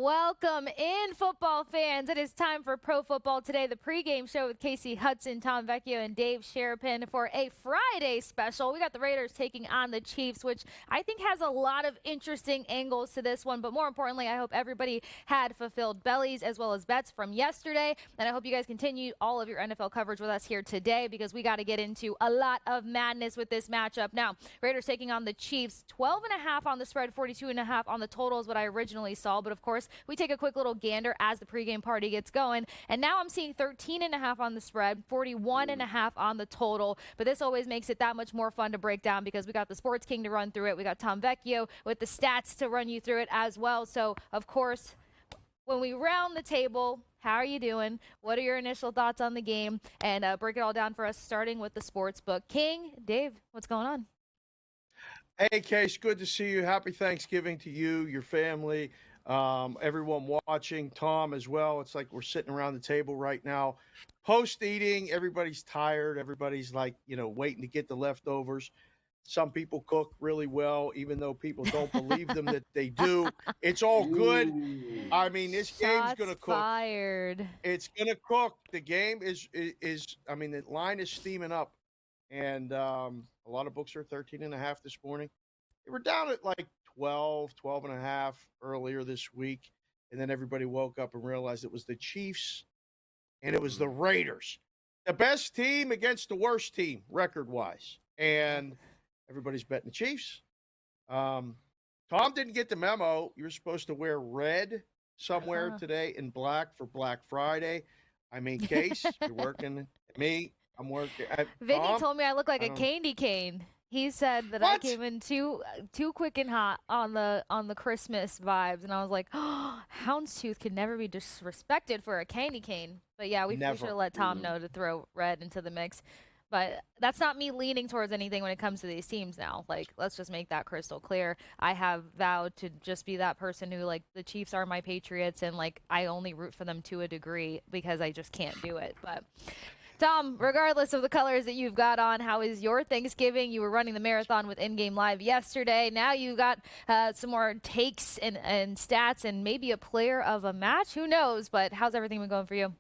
Welcome in, football fans. It is time for Pro Football Today, the pregame show with Kasey, Hudson, Tom Vecchio, and Dave Sharapan for a Friday special. We got the Raiders taking on the Chiefs, which I think has a lot of interesting angles to this one. But more importantly, I hope everybody had fulfilled bellies as well as bets from yesterday. And I hope you guys continue all of your NFL coverage with us here today because we got to get into a lot of madness with this matchup. Now, Raiders taking on the Chiefs, 12.5 on the spread, 42.5 on the total is what I originally saw. But of course, we take a quick little gander as the pregame party gets going. And now I'm seeing 13.5 on the spread, 41.5 on the total. But this always makes it that much more fun to break down because we got the Sports King to run through it. We got Tom Vecchio with the stats to run you through it as well. So, of course, when we round the table, how are you doing? What are your initial thoughts on the game? And break it all down for us, starting with the Sportsbook King. Dave, what's going on? Hey, Case, good to see you. Happy Thanksgiving to you, your family, everyone watching, Tom as well. It's like we're sitting around the table right now, post-eating. Everybody's tired. Everybody's like, waiting to get the leftovers. Some people cook really well, even though people don't believe them that they do. It's all good. I mean, this game's going to cook. Fired. It's going to cook. The game is, the line is steaming up. And a lot of books are 13.5 this morning. They were down at like 12.5 earlier this week. And then everybody woke up and realized it was the Chiefs and it was the Raiders. The best team against the worst team, record-wise. And everybody's betting the Chiefs. Tom didn't get the memo. You were supposed to wear red somewhere today and black for Black Friday. I mean, Case, you're working. Me, I'm working. Vinny told me I look like a candy cane. He said that I came in too quick and hot on the Christmas vibes, and I was like, oh, houndstooth could never be disrespected for a candy cane. But yeah, we should have let Tom know to throw red into the mix. But that's not me leaning towards anything when it comes to these teams now. Like, let's just make that crystal clear. I have vowed to just be that person who, like, the Chiefs are my Patriots, and, like, I only root for them to a degree because I just can't do it. But Tom, regardless of the colors that you've got on, how is your Thanksgiving? You were running the marathon with In-Game Live yesterday. Now you got some more takes and stats and maybe a player of a match. Who knows? But how's everything been going for you?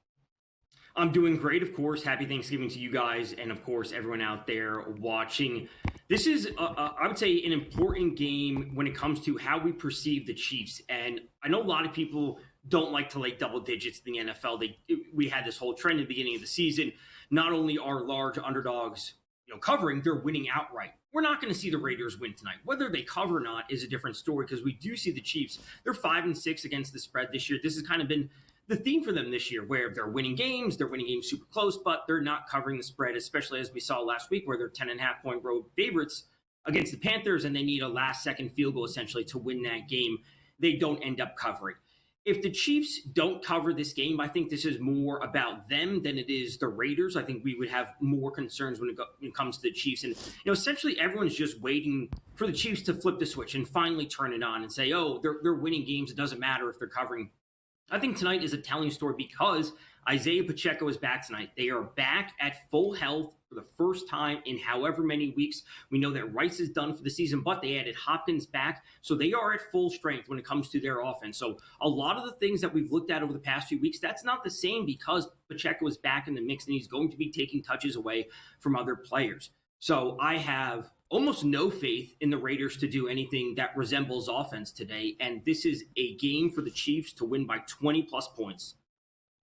I'm doing great, of course. Happy Thanksgiving to you guys and, of course, everyone out there watching. This is, I would say, an important game when it comes to how we perceive the Chiefs. And I know a lot of people don't like to lay double digits in the NFL. We had this whole trend at the beginning of the season. Not only are large underdogs, covering, they're winning outright. We're not going to see the Raiders win tonight. Whether they cover or not is a different story because we do see the Chiefs. They're 5-6 against the spread this year. This has kind of been the theme for them this year, where they're winning games super close, but they're not covering the spread, especially as we saw last week where they're 10.5-point road favorites against the Panthers, and they need a last-second field goal essentially to win that game. They don't end up covering. If the Chiefs don't cover this game, I think this is more about them than it is the Raiders. I think we would have more concerns when it comes to the Chiefs. And, essentially everyone's just waiting for the Chiefs to flip the switch and finally turn it on and say, oh, they're winning games. It doesn't matter if they're covering. I think tonight is a telling story because Isaiah Pacheco is back tonight. They are back at full health for the first time in however many weeks. We know that Rice is done for the season, but they added Hopkins back. So they are at full strength when it comes to their offense. So a lot of the things that we've looked at over the past few weeks, that's not the same because Pacheco is back in the mix and he's going to be taking touches away from other players. So I have almost no faith in the Raiders to do anything that resembles offense today. And this is a game for the Chiefs to win by 20-plus points.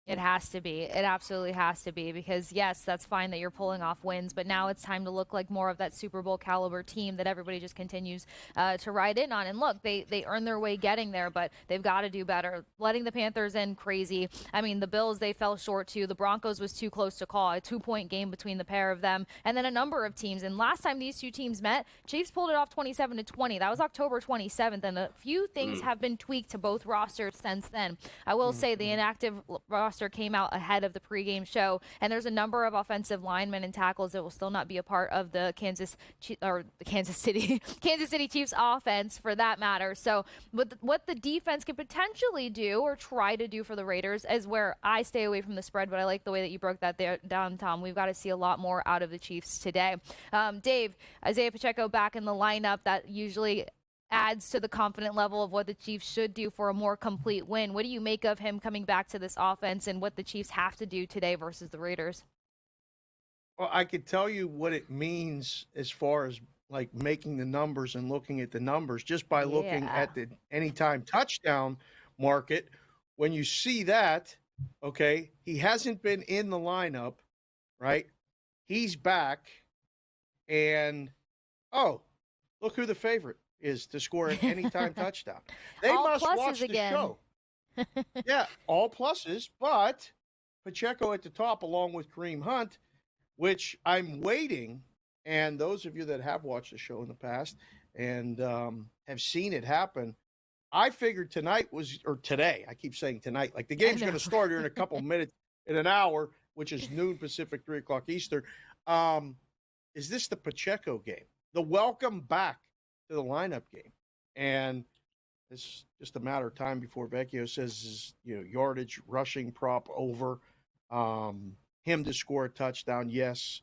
It has to be. It absolutely has to be because, yes, that's fine that you're pulling off wins, but now it's time to look like more of that Super Bowl caliber team that everybody just continues to ride in on. And look, they earned their way getting there, but they've got to do better. Letting the Panthers in, crazy. I mean, the Bills, they fell short too. The Broncos was too close to call. A 2-point game between the pair of them. And then a number of teams. And last time these two teams met, Chiefs pulled it off 27-20. That was October 27th. And a few things have been tweaked to both rosters since then. I will say the inactive roster came out ahead of the pregame show, and there's a number of offensive linemen and tackles that will still not be a part of the Kansas City Chiefs offense for that matter. So what the defense could potentially do or try to do for the Raiders is where I stay away from the spread, but I like the way that you broke that down, Tom. We've got to see a lot more out of the Chiefs today. Dave, Isaiah Pacheco back in the lineup. That usually adds to the confident level of what the Chiefs should do for a more complete win. What do you make of him coming back to this offense and what the Chiefs have to do today versus the Raiders? Well, I could tell you what it means as far as like making the numbers and looking at the numbers just by looking at the anytime touchdown market. When you see that, okay, he hasn't been in the lineup, right? He's back, and look who the favorite is to score an anytime touchdown. They all must pluses watch the again. show. Yeah, all pluses, but Pacheco at the top along with Kareem Hunt, which I'm waiting. And those of you that have watched the show in the past and have seen it happen, I figured today, I keep saying tonight, like the game's going to start here in a couple minutes, in an hour, which is noon Pacific, 3 o'clock Eastern. Is this the Pacheco game? The welcome back to the lineup game. And it's just a matter of time before Vecchio says his, yardage rushing prop over. Him to score a touchdown, yes.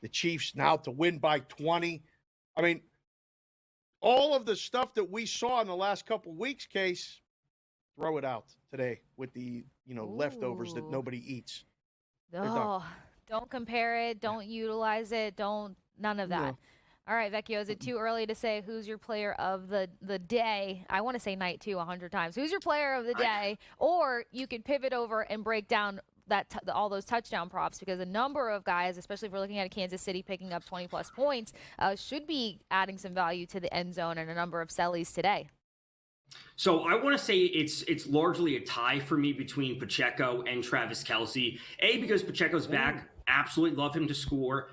The Chiefs now to win by 20. I mean, all of the stuff that we saw in the last couple of weeks, Case, throw it out today with the, leftovers that nobody eats. Oh, don't compare it. Don't utilize it. None of that. No. All right, Vecchio, is it too early to say who's your player of the day? I want to say night too 100 times. Who's your player of the day? Or you could pivot over and break down all those touchdown props, because a number of guys, especially if we're looking at Kansas City picking up 20-plus points, should be adding some value to the end zone, and a number of sellies today. So I want to say it's largely a tie for me between Pacheco and Travis Kelce. Because Pacheco's back, absolutely love him to score.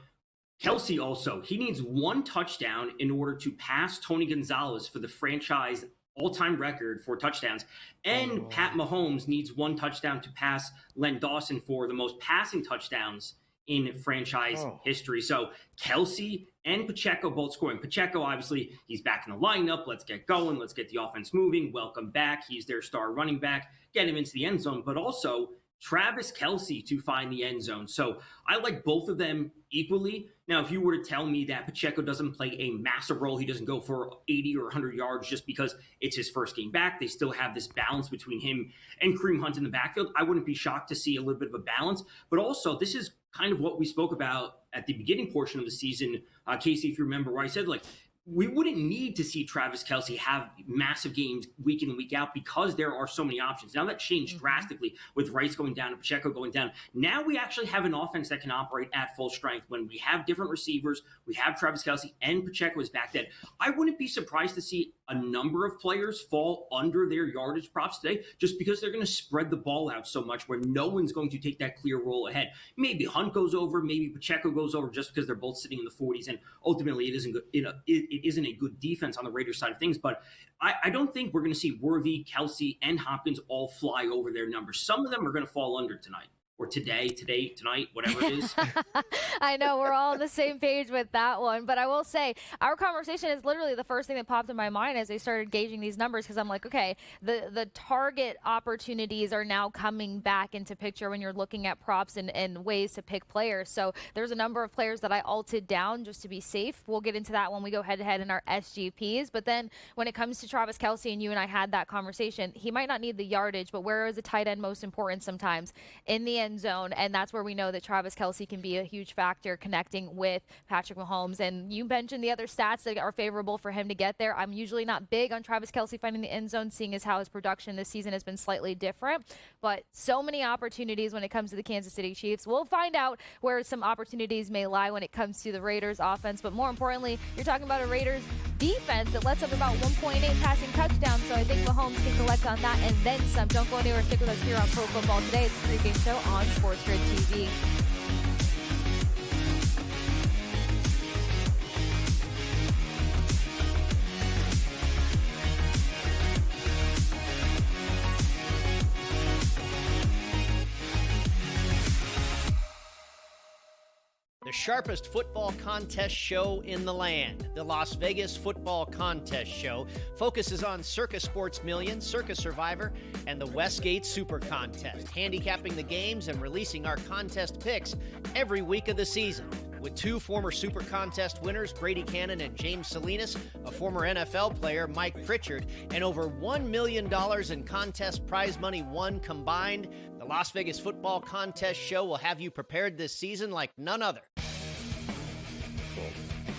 Kelce also, he needs one touchdown in order to pass Tony Gonzalez for the franchise all-time record for touchdowns. And Pat Mahomes needs one touchdown to pass Len Dawson for the most passing touchdowns in franchise history. So Kelce and Pacheco both scoring. Pacheco, obviously, he's back in the lineup. Let's get going. Let's get the offense moving. Welcome back. He's their star running back. Get him into the end zone. But also Travis Kelce to find the end zone. So I like both of them equally. Now, if you were to tell me that Pacheco doesn't play a massive role, he doesn't go for 80 or 100 yards just because it's his first game back, they still have this balance between him and Kareem Hunt in the backfield, I wouldn't be shocked to see a little bit of a balance. But also, this is kind of what we spoke about at the beginning portion of the season, Kasey, if you remember, where I said, we wouldn't need to see Travis Kelce have massive games week in and week out because there are so many options. Now that changed drastically with Rice going down and Pacheco going down. Now we actually have an offense that can operate at full strength when we have different receivers. We have Travis Kelce and Pacheco is back then. I wouldn't be surprised to see a number of players fall under their yardage props today just because they're going to spread the ball out so much where no one's going to take that clear role ahead. Maybe Hunt goes over, maybe Pacheco goes over just because they're both sitting in the 40s, and ultimately it isn't good. It isn't a good defense on the Raiders side of things, but I don't think we're going to see Worthy, Kelce, and Hopkins all fly over their numbers. Some of them are going to fall under tonight. Or today, tonight, whatever it is. I know, we're all on the same page with that one. But I will say, our conversation is literally the first thing that popped in my mind as I started gauging these numbers, because I'm like, okay, the target opportunities are now coming back into picture when you're looking at props and ways to pick players. So there's a number of players that I alted down just to be safe. We'll get into that when we go head-to-head in our SGPs. But then when it comes to Travis Kelce, and you and I had that conversation, he might not need the yardage, but where is a tight end most important sometimes? In the end zone, and that's where we know that Travis Kelce can be a huge factor connecting with Patrick Mahomes. And you mentioned the other stats that are favorable for him to get there. I'm usually not big on Travis Kelce finding the end zone, seeing as how his production this season has been slightly different, but so many opportunities when it comes to the Kansas City Chiefs. We'll find out where some opportunities may lie when it comes to the Raiders offense, but more importantly, you're talking about a Raiders defense that lets up about 1.8 passing touchdowns, so I think Mahomes can collect on that and then some. Don't go anywhere. Stick with us here on Pro Football Today. It's a pregame show on SportsGrid TV. The sharpest football contest show in the land, the Las Vegas Football Contest Show, focuses on Circus Sports Million, Circus Survivor, and the Westgate Super Contest, handicapping the games and releasing our contest picks every week of the season. With 2 former Super Contest winners, Brady Cannon and James Salinas, a former NFL player, Mike Pritchard, and over $1 million in contest prize money won combined, the Las Vegas Football Contest Show will have you prepared this season like none other.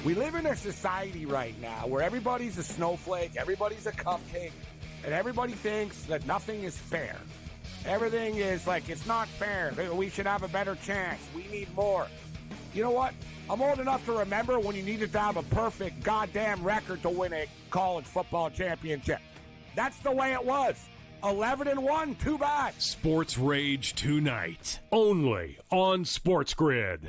We live in a society right now where everybody's a snowflake, everybody's a cupcake, and everybody thinks that nothing is fair. Everything is like, it's not fair. We should have a better chance. We need more. You know what? I'm old enough to remember when you needed to have a perfect goddamn record to win a college football championship. That's the way it was. 11-1, too bad. Sports Rage tonight, only on SportsGrid.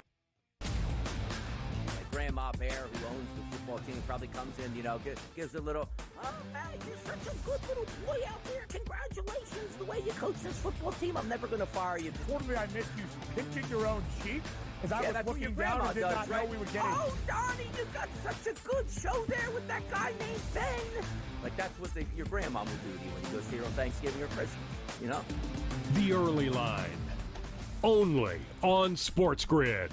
Grandma Bear, who owns the football team, probably comes in, gives a little, oh, man, you're such a good little boy out there. Congratulations, the way you coach this football team. I'm never going to fire you. Totally, I missed you pinching your own cheek as I was that's what your looking down grandma and did does, not right? know we were getting. Oh, Donnie, you got such a good show there with that guy named Ben. Like, that's what your grandma would do to you when you go see her on Thanksgiving or Christmas, The Early Line, only on SportsGrid.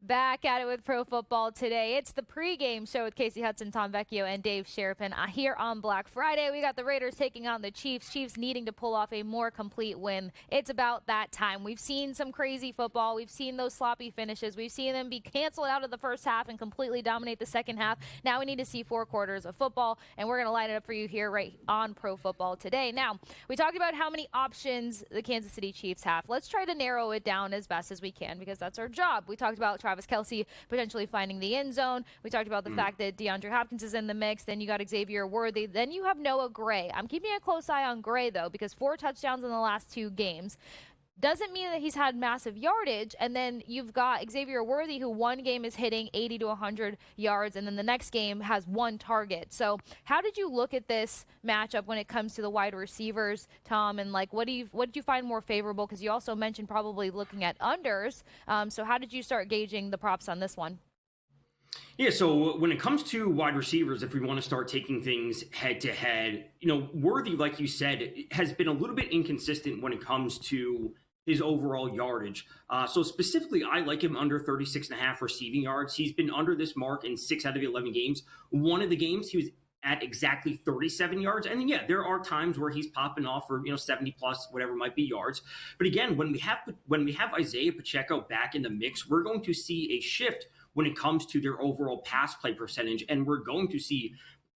Back at it with Pro Football today. It's the pregame show with Kasey, Hudson, Tom Vecchio, and Dave Sharapan. Here on Black Friday, we got the Raiders taking on the Chiefs. Chiefs needing to pull off a more complete win. It's about that time. We've seen some crazy football. We've seen those sloppy finishes. We've seen them be canceled out of the first half and completely dominate the second half. Now we need to see 4 quarters of football, and we're going to line it up for you here right on Pro Football today. Now, we talked about how many options the Kansas City Chiefs have. Let's try to narrow it down as best as we can because that's our job. We talked about Travis Kelce potentially finding the end zone. We talked about the fact that DeAndre Hopkins is in the mix. Then you got Xavier Worthy. Then you have Noah Gray. I'm keeping a close eye on Gray, though, because 4 touchdowns in the last 2 games doesn't mean that he's had massive yardage. And then you've got Xavier Worthy, who one game is hitting 80 to 100 yards, and then the next game has 1 target. So how did you look at this matchup when it comes to the wide receivers, Tom? And what did you find more favorable? Because you also mentioned probably looking at unders. So how did you start gauging the props on this one? Yeah, so when it comes to wide receivers, if we want to start taking things head to head, Worthy, like you said, has been a little bit inconsistent when it comes to his overall yardage. So specifically, I like him under 36.5 receiving yards. He's been under this mark in 6 out of 11 games. One of the games, he was at exactly 37 yards. And then, yeah, there are times where he's popping off for, 70 plus, whatever might be yards. But again, when we have Isaiah Pacheco back in the mix, we're going to see a shift when it comes to their overall pass play percentage. And we're going to see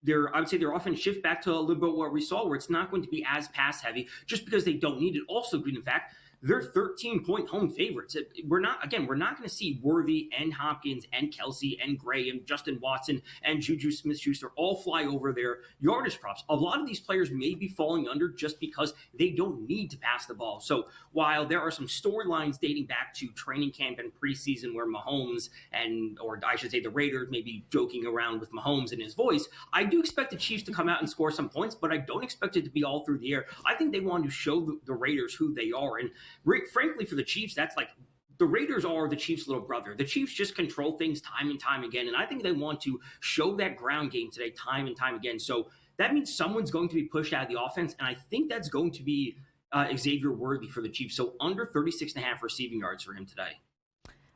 I would say their offense shift back to a little bit what we saw, where it's not going to be as pass heavy just because they don't need it. Also, in fact, they're 13-point home favorites. We're not going to see Worthy and Hopkins and Kelce and Gray and Justin Watson and Juju Smith-Schuster all fly over their yardage props. A lot of these players may be falling under just because they don't need to pass the ball. So while there are some storylines dating back to training camp and preseason where Mahomes or I should say the Raiders may be joking around with Mahomes in his voice, I do expect the Chiefs to come out and score some points, but I don't expect it to be all through the air. I think they want to show the Raiders who they are. And frankly, for the Chiefs, that's like the Raiders are the Chiefs' little brother. The Chiefs just control things time and time again, and I think they want to show that ground game today time and time again. So that means someone's going to be pushed out of the offense, and I think that's going to be Xavier Worthy for the Chiefs. So under 36.5 receiving yards for him today.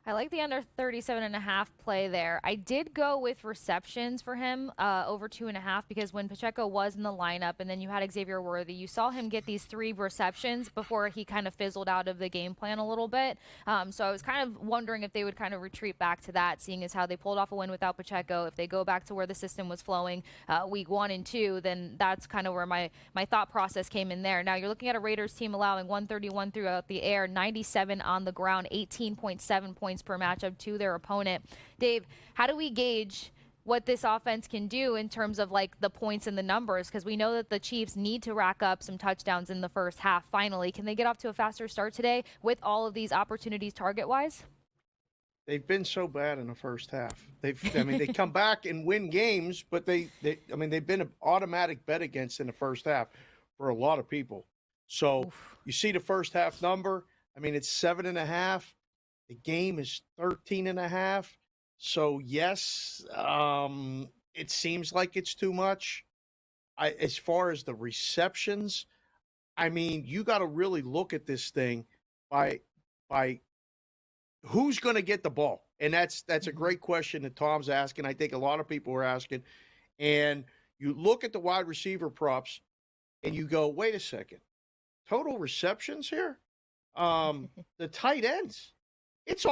I like the under 37.5 play there. I did go with receptions for him over 2.5 because when Pacheco was in the lineup and then you had Xavier Worthy, you saw him get these 3 receptions before he kind of fizzled out of the game plan a little bit. So I was kind of wondering if they would kind of retreat back to that, seeing as how they pulled off a win without Pacheco. If they go back to where the system was flowing week 1 and 2, then that's kind of where my thought process came in there. Now you're looking at a Raiders team allowing 131 throughout the air, 97 on the ground, 18.7 points per matchup to their opponent. Dave, how do we gauge what this offense can do in terms of like the points and the numbers? Because we know that the Chiefs need to rack up some touchdowns in the first half. Finally, can they get off to a faster start today with all of these opportunities target-wise? They've been so bad in the first half. They come back and win games, but they've been an automatic bet against in the first half for a lot of people. So you see the first half number. I mean, it's 7.5. The game is 13.5. So yes, it seems like it's too much. As far as the receptions, I mean, you got to really look at this thing by who's going to get the ball, and that's a great question that Tom's asking. I think a lot of people are asking, and you look at the wide receiver props, and you go, wait a second, total receptions here, the tight ends. It's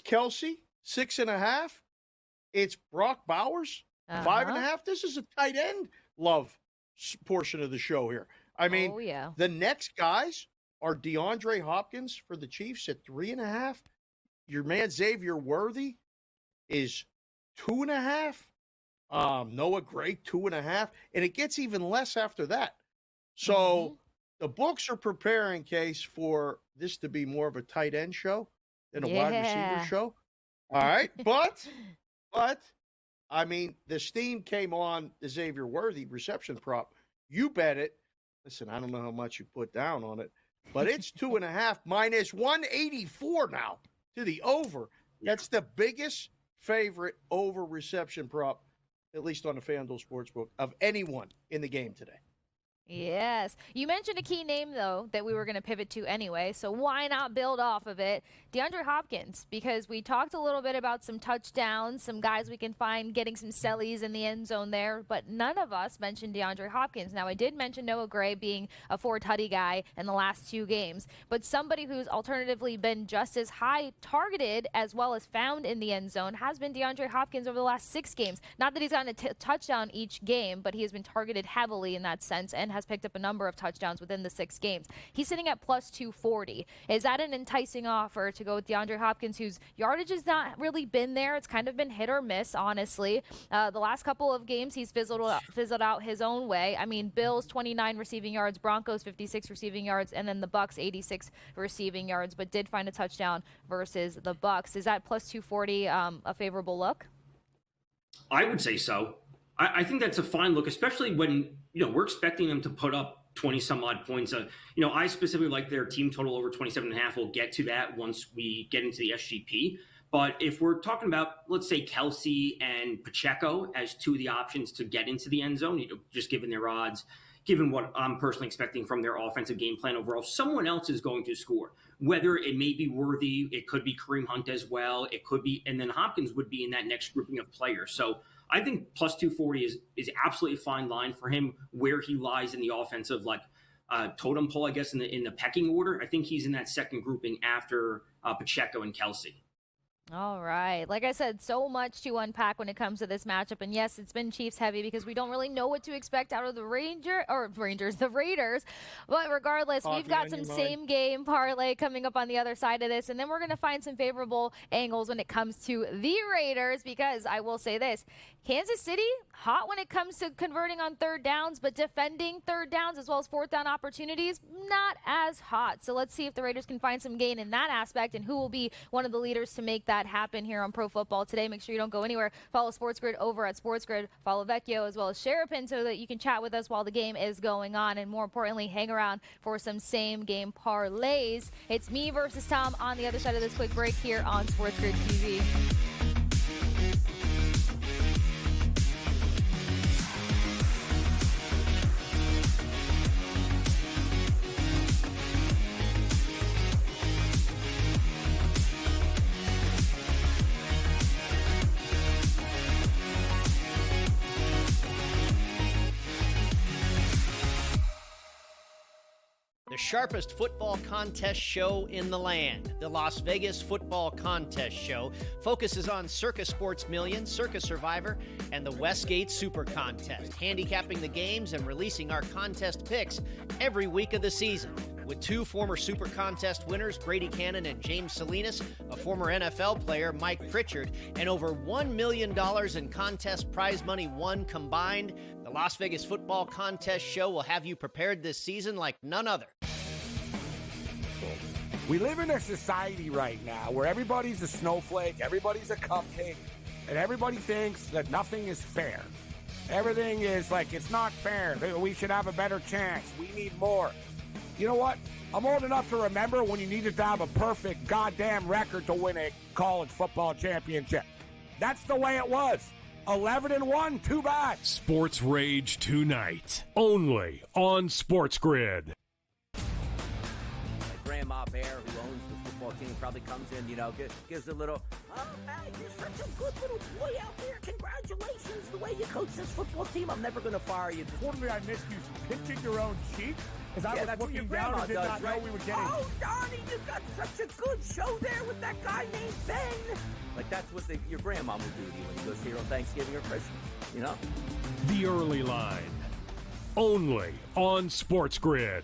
Kasey, 6.5. It's Brock Bowers, 5.5. This is a tight end love portion of the show here. I mean, the next guys are DeAndre Hopkins for the Chiefs at 3.5. Your man Xavier Worthy is 2.5. Noah Gray, 2.5. And it gets even less after that. So the books are preparing, Case, for this to be more of a tight end show than a wide receiver show. All right. But, I mean, the steam came on the Xavier Worthy reception prop. You bet it. Listen, I don't know how much you put down on it, but it's 2.5 minus 184 now to the over. That's the biggest favorite over reception prop, at least on the FanDuel Sportsbook, of anyone in the game today. Yes. You mentioned a key name, though, that we were going to pivot to anyway, so why not build off of it? DeAndre Hopkins, because we talked a little bit about some touchdowns, some guys we can find getting some sellies in the end zone there, but none of us mentioned DeAndre Hopkins. Now, I did mention Noah Gray being a four-tutty guy in the last 2 games, but somebody who's alternatively been just as high targeted as well as found in the end zone has been DeAndre Hopkins over the last 6 games. Not that he's gotten a touchdown each game, but he has been targeted heavily in that sense and has picked up a number of touchdowns within the 6 games. He's sitting at plus 240. Is that an enticing offer to go with DeAndre Hopkins, whose yardage has not really been there? It's kind of been hit or miss, honestly. The last couple of games, he's fizzled out his own way. I mean, Bills 29 receiving yards, Broncos 56 receiving yards, and then the Bucks 86 receiving yards, but did find a touchdown versus the Bucks. Is that plus 240 a favorable look? I would say so. I think that's a fine look, especially when, we're expecting them to put up 20 some odd points. I specifically like their team total over 27.5. We'll get to that once we get into the SGP. But if we're talking about, let's say, Kasey and Pacheco as 2 of the options to get into the end zone, just given their odds, given what I'm personally expecting from their offensive game plan overall, someone else is going to score. Whether it may be Worthy, it could be Kareem Hunt as well, it could be, and then Hopkins would be in that next grouping of players. So I think plus 240 is absolutely a fine line for him where he lies in the offensive totem pole, I guess, in the pecking order. I think he's in that second grouping after Pacheco and Kasey. All right. Like I said, so much to unpack when it comes to this matchup. And yes, it's been Chiefs heavy because we don't really know what to expect out of the the Raiders. But regardless, we've got some same game parlay coming up on the other side of this. And then we're going to find some favorable angles when it comes to the Raiders, because I will say this, Kansas City, hot when it comes to converting on 3rd downs, but defending 3rd downs as well as 4th down opportunities, not as hot. So let's see if the Raiders can find some gain in that aspect and who will be one of the leaders to make that happen here on Pro Football Today. Make sure you don't go anywhere. Follow SportsGrid over at SportsGrid. Follow Vecchio as well as Sharapan so that you can chat with us while the game is going on, and more importantly, hang around for some same game parlays. It's me versus Tom on the other side of this quick break here on SportsGrid TV. The sharpest football contest show in the land, the Las Vegas Football Contest Show, focuses on Circus Sports Million, Circus Survivor, and the Westgate Super Contest, handicapping the games and releasing our contest picks every week of the season. With two former Super Contest winners, Brady Cannon and James Salinas, a former NFL player, Mike Pritchard, and over $1 million in contest prize money won combined, the Las Vegas Football Contest Show will have you prepared this season like none other. We live in a society right now where everybody's a snowflake, everybody's a cupcake, and everybody thinks that nothing is fair. Everything is like, it's not fair. We should have a better chance. We need more. You know what? I'm old enough to remember when you needed to have a perfect goddamn record to win a college football championship. That's the way it was. 11-1, too bad. Sports Rage tonight, only on SportsGrid. Grandma Bear, who owns the football team, probably comes in, gives a little, oh, man, you're such a good little boy out there. Congratulations, the way you coach this football team. I'm never going to fire you. Totally, I missed you pinching your own cheek as I was that's what your looking down grandma and did does, not right? know we were getting. Oh, Donnie, you got such a good show there with that guy named Ben. Like, that's what your grandma would do to you when you go see her on Thanksgiving or Christmas, The Early Line, only on SportsGrid.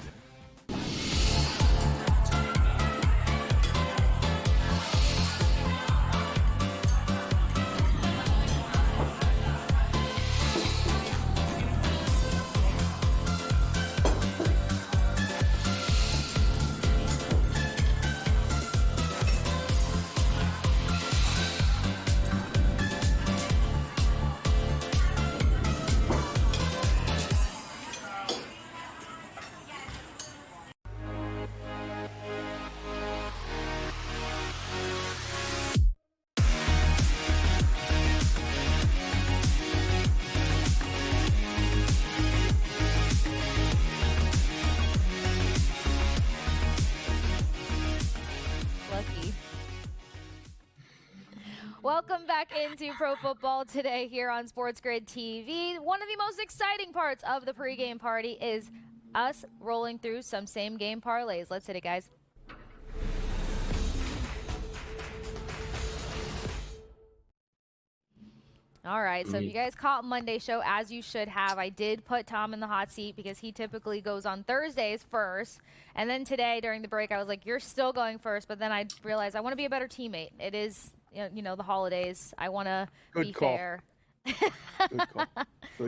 Welcome back into Pro Football Today here on SportsGrid TV. One of the most exciting parts of the pregame party is us rolling through some same-game parlays. Let's hit it, guys. All right, so if you guys caught Monday's show, as you should have, I did put Tom in the hot seat because he typically goes on Thursdays first. And then today during the break, I was like, you're still going first. But then I realized I want to be a better teammate. It is, the holidays. I want to be fair. Good call.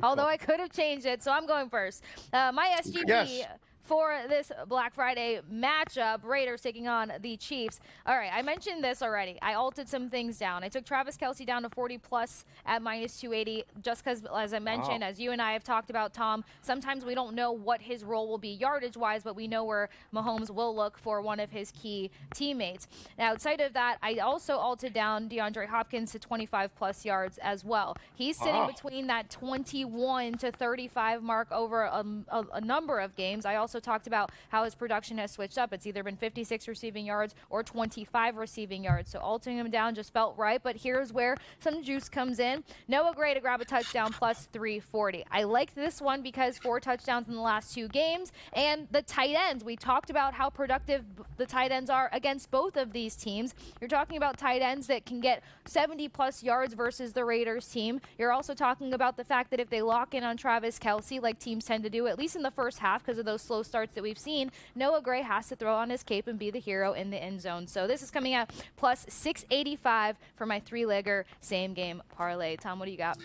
Although I could have changed it, so I'm going first. My SGP for this Black Friday matchup, Raiders taking on the Chiefs. All right, I mentioned this already. I altered some things down. I took Travis Kelce down to 40+ at -280 just because, as I mentioned, as you and I have talked about, Tom, sometimes we don't know what his role will be yardage-wise, but we know where Mahomes will look for one of his key teammates. Now, outside of that, I also altered down DeAndre Hopkins to 25+ yards as well. He's sitting between that 21 to 35 mark over a number of games. I also talked about how his production has switched up. It's either been 56 receiving yards or 25 receiving yards. So altering him down just felt right. But here's where some juice comes in. Noah Gray to grab a touchdown +340. I like this one because 4 touchdowns in the last 2 games. And the tight ends. We talked about how productive the tight ends are against both of these teams. You're talking about tight ends that can get 70+ yards versus the Raiders team. You're also talking about the fact that if they lock in on Travis Kelce, like teams tend to do, at least in the first half because of those slow starts that we've seen, Noah Gray has to throw on his cape and be the hero in the end zone. So this is coming at +685 for my 3-legger same game parlay. Tom, what do you got?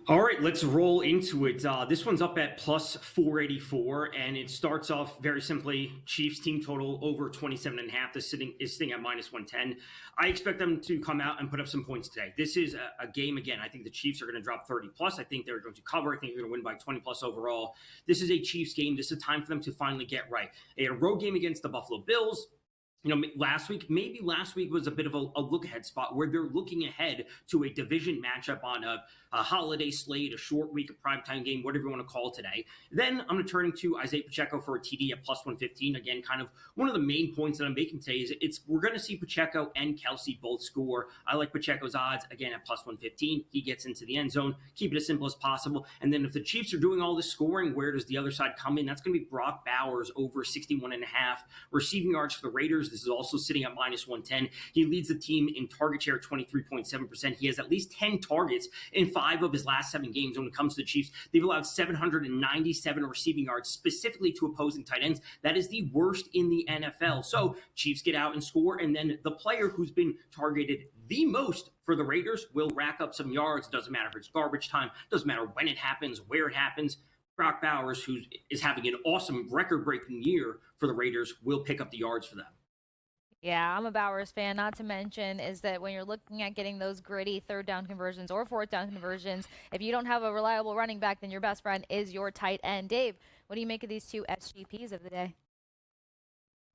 All right, let's roll into it. This one's up at +484, and it starts off very simply. Chiefs team total over 27.5 is sitting at -110. I expect them to come out and put up some points today. This is a game, again, I think the Chiefs are going to drop 30+. I think they're going to cover. I think they're going to win by 20+ overall. This is a Chiefs game. This is a time for them to finally get right. They had a road game against the Buffalo Bills. maybe last week was a bit of a look-ahead spot where they're looking ahead to a division matchup on a holiday slate, a short week, a primetime game, whatever you want to call it today. Then I'm going to turn to Isaiah Pacheco for a TD at plus 115. Again, kind of one of the main points that I'm making today is we're going to see Pacheco and Kasey both score. I like Pacheco's odds, again, at plus 115. He gets into the end zone. Keep it as simple as possible. And then if the Chiefs are doing all this scoring, where does the other side come in? That's going to be Brock Bowers over 61.5 receiving yards for the Raiders. This is also sitting at minus 110. He leads the team in target share at 23.7%. He has at least 10 targets in 5 of his last 7 games. When it comes to the Chiefs, they've allowed 797 receiving yards specifically to opposing tight ends. That is the worst in the NFL. So Chiefs get out and score, and then the player who's been targeted the most for the Raiders will rack up some yards. Doesn't matter if it's garbage time. Doesn't matter when it happens, where it happens. Brock Bowers, who is having an awesome record-breaking year for the Raiders, will pick up the yards for them. Yeah, I'm a Bowers fan. Not to mention is that when you're looking at getting those gritty third down conversions or fourth down conversions, if you don't have a reliable running back, then your best friend is your tight end. Dave, what do you make of these two SGPs of the day?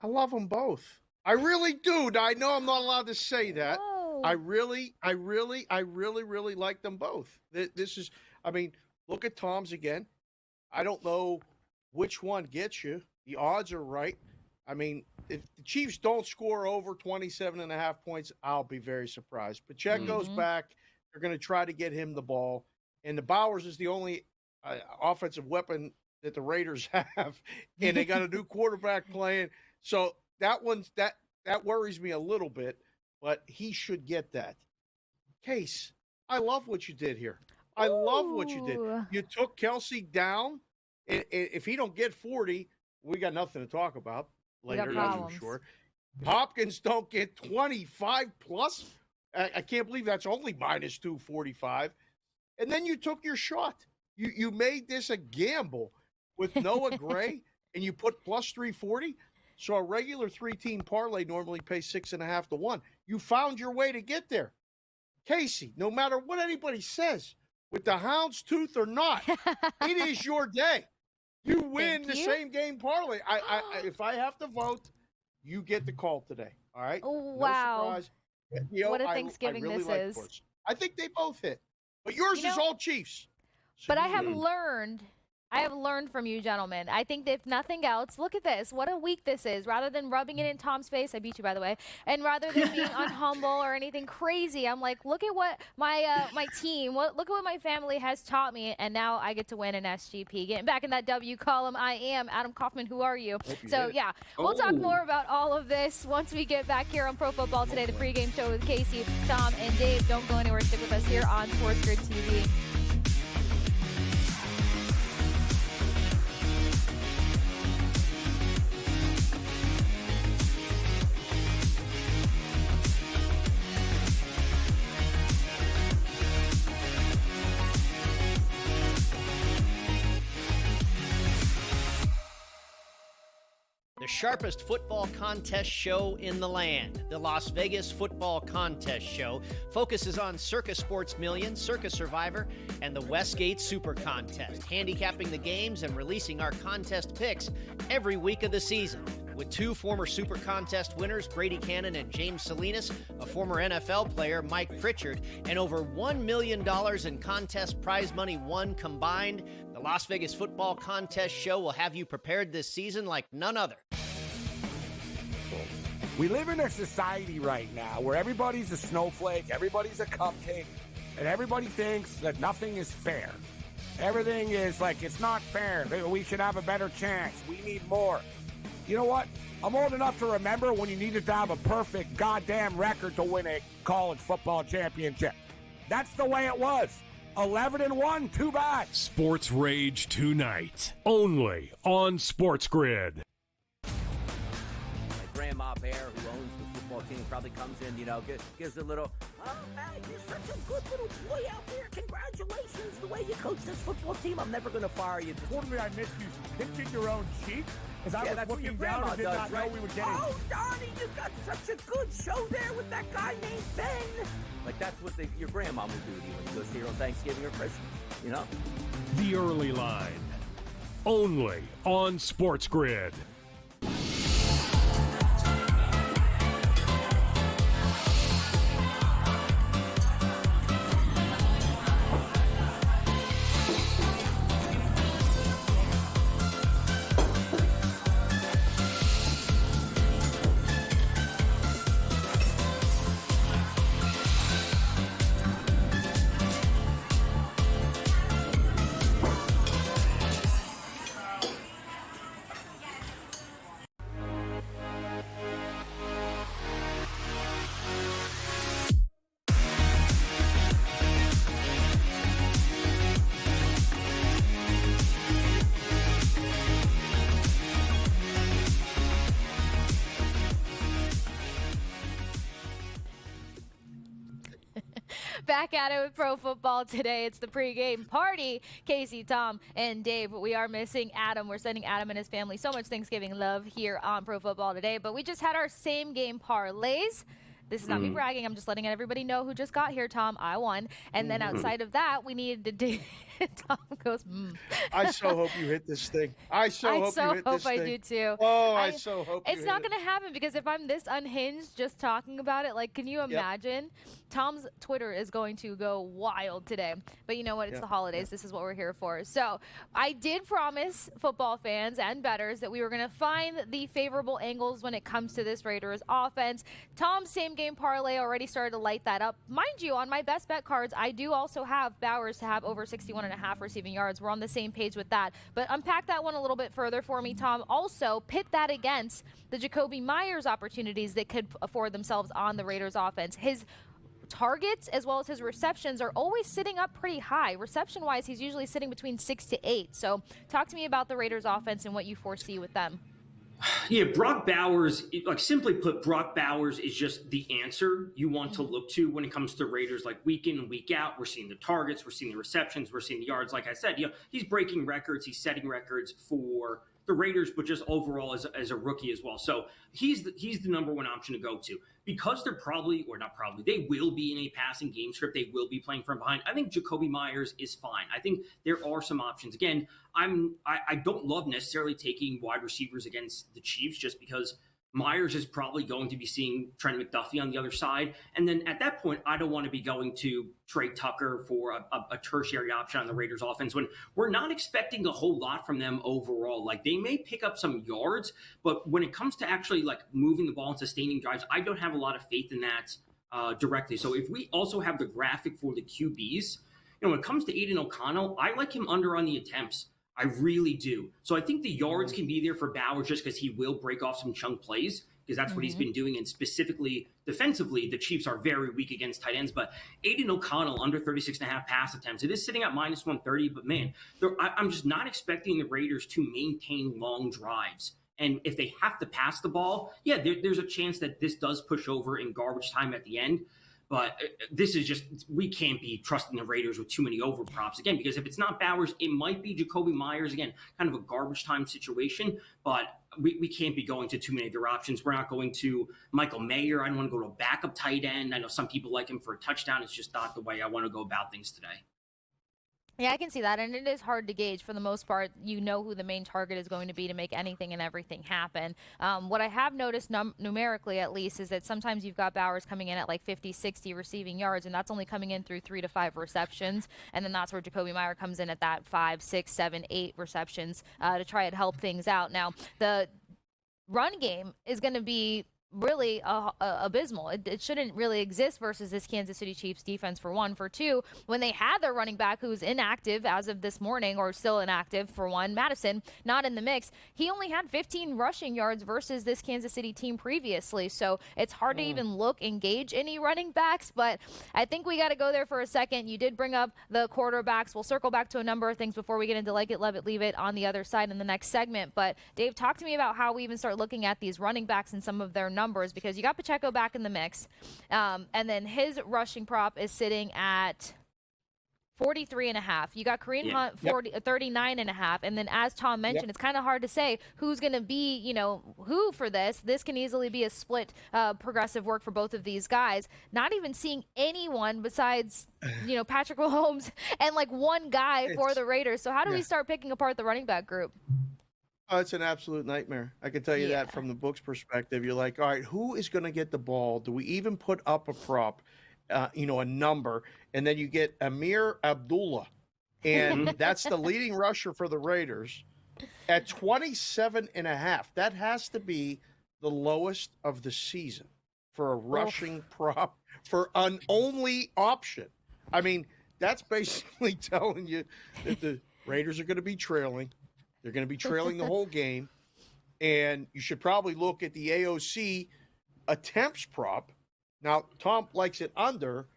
I love them both. I really do. Now, I know I'm not allowed to say that. Whoa. I really like them both. This is, I mean, look at Tom's again. I don't know which one gets you. The odds are right. I mean, if the Chiefs don't score over 27.5 points, I'll be very surprised. Pacheco's back. They're going to try to get him the ball. And the Bowers is the only offensive weapon that the Raiders have. And they got a new quarterback playing. So that worries me a little bit, but he should get that. Case, I love what you did here. I love what you did. You took Kasey down. And if he don't get 40, we got nothing to talk about later, that's for sure. Hopkins don't get 25 plus. I can't believe that's only minus 245. And then you took your shot. You made this a gamble with Noah Gray, and you put plus 340. So a regular 3-team parlay normally pays 6.5 to 1. You found your way to get there. Kasey, no matter what anybody says, with the hound's tooth or not, it is your day. You win the same game parlay. If I have to vote, you get the call today. All right? Oh, wow. No surprise. What a Thanksgiving I really this like is. yours. I think they both hit. But yours is all Chiefs. So but I have learned from you gentlemen. I think that if nothing else, look at this. What a week this is. Rather than rubbing it in Tom's face, I beat you, by the way, and rather than being unhumble or anything crazy, I'm like, look at what my team, look at what my family has taught me, and now I get to win an SGP. Getting back in that W column, I am Adam Kaufman. Who are you? So, yeah, we'll talk more about all of this once we get back here on Pro Football Today, the pregame show with Kasey, Tom, and Dave. Don't go anywhere. Stick with us here on SportsGrid TV. The sharpest football contest show in the land, the Las Vegas Football Contest Show, focuses on Circus Sports Million, Circus Survivor, and the Westgate Super Contest, handicapping the games and releasing our contest picks every week of the season. With 2 former Super Contest winners, Brady Cannon and James Salinas, a former NFL player, Mike Pritchard, and over $1 million in contest prize money won combined, the Las Vegas Football Contest Show will have you prepared this season like none other. We live in a society right now where everybody's a snowflake, everybody's a cupcake, and everybody thinks that nothing is fair. Everything is like, it's not fair. We should have a better chance. We need more. You know what? I'm old enough to remember when you needed to have a perfect goddamn record to win a college football championship. That's the way it was. 11-1, too bad. Sports Rage tonight, only on SportsGrid. My grandma Bear, who owns the football team, probably comes in, gives a little, oh, man, you're such a good little boy out there. Congratulations, the way you coach this football team. I'm never going to fire you. Totally, I missed you. Pinching your own cheek? As I was looking down and did not know we were getting. Oh, Donnie, you got such a good show there with that guy named Ben. Like, that's what your grandma would do to you when you go see her on Thanksgiving or Christmas, The Early Line, only on SportsGrid. Back at it with Pro Football today. It's the pregame party. Kasey, Tom, and Dave. We are missing Adam. We're sending Adam and his family so much Thanksgiving love here on Pro Football today. But we just had our same game parlays. This is not me bragging. I'm just letting everybody know who just got here, Tom. I won. And then outside of that, we needed to do Tom goes, I so hope you hit this thing. I so hope you hit this thing. I do too. Oh, I so hope you It's not going to happen because if I'm this unhinged just talking about it, like, can you imagine? Tom's Twitter is going to go wild today. But you know what? It's the holidays. This is what we're here for. So I did promise football fans and bettors that we were going to find the favorable angles when it comes to this Raiders offense. Tom's same game parlay already started to light that up. Mind you, on my best bet cards, I do also have Bowers to have over 61.5 receiving yards. We're on the same page with that. But unpack that one a little bit further for me, Tom. Also, pit that against the Jacoby Myers opportunities that could afford themselves on the Raiders offense. His targets as well as his receptions are always sitting up pretty high. Reception-wise, he's usually sitting between 6 to 8. So talk to me about the Raiders offense and what you foresee with them. Yeah, Brock Bowers, like simply put, Brock Bowers is just the answer you want to look to when it comes to Raiders, like week in and week out. We're seeing the targets, we're seeing the receptions, we're seeing the yards. Like I said, he's breaking records, he's setting records for the Raiders, but just overall as a rookie as well. So he's the number one option to go to. Because they're they will be in a passing game script. They will be playing from behind. I think Jacoby Myers is fine. I think there are some options. Again, I don't love necessarily taking wide receivers against the Chiefs just because Myers is probably going to be seeing Trent McDuffie on the other side. And then at that point, I don't want to be going to Trey Tucker for a tertiary option on the Raiders offense when we're not expecting a whole lot from them overall. Like, they may pick up some yards, but when it comes to actually like moving the ball and sustaining drives, I don't have a lot of faith in that directly. So if we also have the graphic for the QBs, when it comes to Aiden O'Connell, I like him under on the attempts. I really do. So I think the yards can be there for Bowers just because he will break off some chunk plays because that's what he's been doing. And specifically defensively, the Chiefs are very weak against tight ends. But Aiden O'Connell under 36.5 pass attempts. It is sitting at minus 130, but man, I'm just not expecting the Raiders to maintain long drives. And if they have to pass the ball, there's a chance that this does push over in garbage time at the end. But this is just, we can't be trusting the Raiders with too many overprops. Again, because if it's not Bowers, it might be Jacoby Myers. Again, kind of a garbage time situation. But we can't be going to too many of their options. We're not going to Michael Mayer. I don't want to go to a backup tight end. I know some people like him for a touchdown. It's just not the way I want to go about things today. Yeah, I can see that, and it is hard to gauge. For the most part, you know who the main target is going to be to make anything and everything happen. What I have noticed numerically, at least, is that sometimes you've got Bowers coming in at like 50, 60 receiving yards, and that's only coming in through 3 to 5 receptions, and then that's where Jacoby Myers comes in at that 5, 6, 7, 8 receptions to try and help things out. Now, the run game is going to be really abysmal. It shouldn't really exist versus this Kansas City Chiefs defense, for one. For two, when they had their running back who's inactive as of this morning, or still inactive for one, Madison, not in the mix, he only had 15 rushing yards versus this Kansas City team previously. So it's hard to even look and gauge any running backs, but I think we got to go there for a second. You did bring up the quarterbacks. We'll circle back to a number of things before we get into like it, love it, leave it on the other side in the next segment. But Dave, talk to me about how we even start looking at these running backs and some of their numbers, because you got Pacheco back in the mix, and then his rushing prop is sitting at 43.5. You got Kareem Hunt 39.5, and then as Tom mentioned, it's kind of hard to say who's going to be, who for this. This can easily be a split progressive work for both of these guys. Not even seeing anyone besides, Patrick Mahomes and like one guy for the Raiders. So how do we start picking apart the running back group? Oh, it's an absolute nightmare. I can tell you that from the book's perspective. You're like, all right, who is going to get the ball? Do we even put up a prop, a number? And then you get Amir Abdullah, and that's the leading rusher for the Raiders at 27.5. That has to be the lowest of the season for a rushing prop for an only option. I mean, that's basically telling you that the Raiders are going to be trailing. They're going to be trailing the whole game, and you should probably look at the AOC attempts prop. Now, Tom likes it under.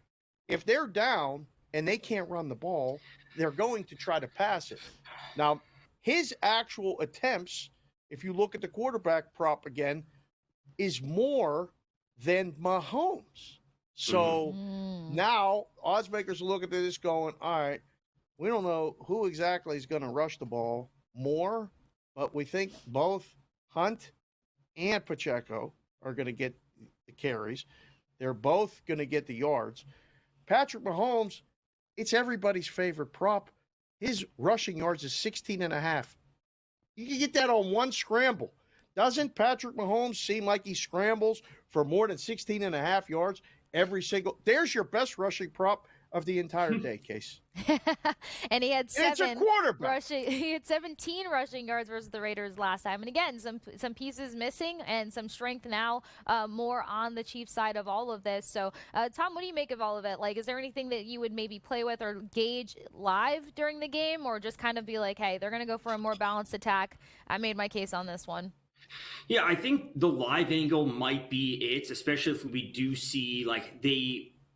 If they're down and they can't run the ball, they're going to try to pass it. Now, his actual attempts, if you look at the quarterback prop again, is more than Mahomes. So now odds makers look at this going, all right, we don't know who exactly is going to rush the ball more, but we think both Hunt and Pacheco are going to get the carries. They're both going to get the yards. Patrick Mahomes, it's everybody's favorite prop. His rushing yards is 16.5. You can get that on one scramble. Doesn't Patrick Mahomes seem like he scrambles for more than 16.5 yards every single? There's your best rushing prop of the entire day, Case. And he had It's a quarterback. He had 17 rushing yards versus the Raiders last time. And again, some pieces missing and some strength now, more on the Chiefs side of all of this. So, Tom, what do you make of all of it? Like, is there anything that you would maybe play with or gauge live during the game, or just kind of be like, hey, they're going to go for a more balanced attack? I made my case on this one. Yeah, I think the live angle might be it, especially if we do see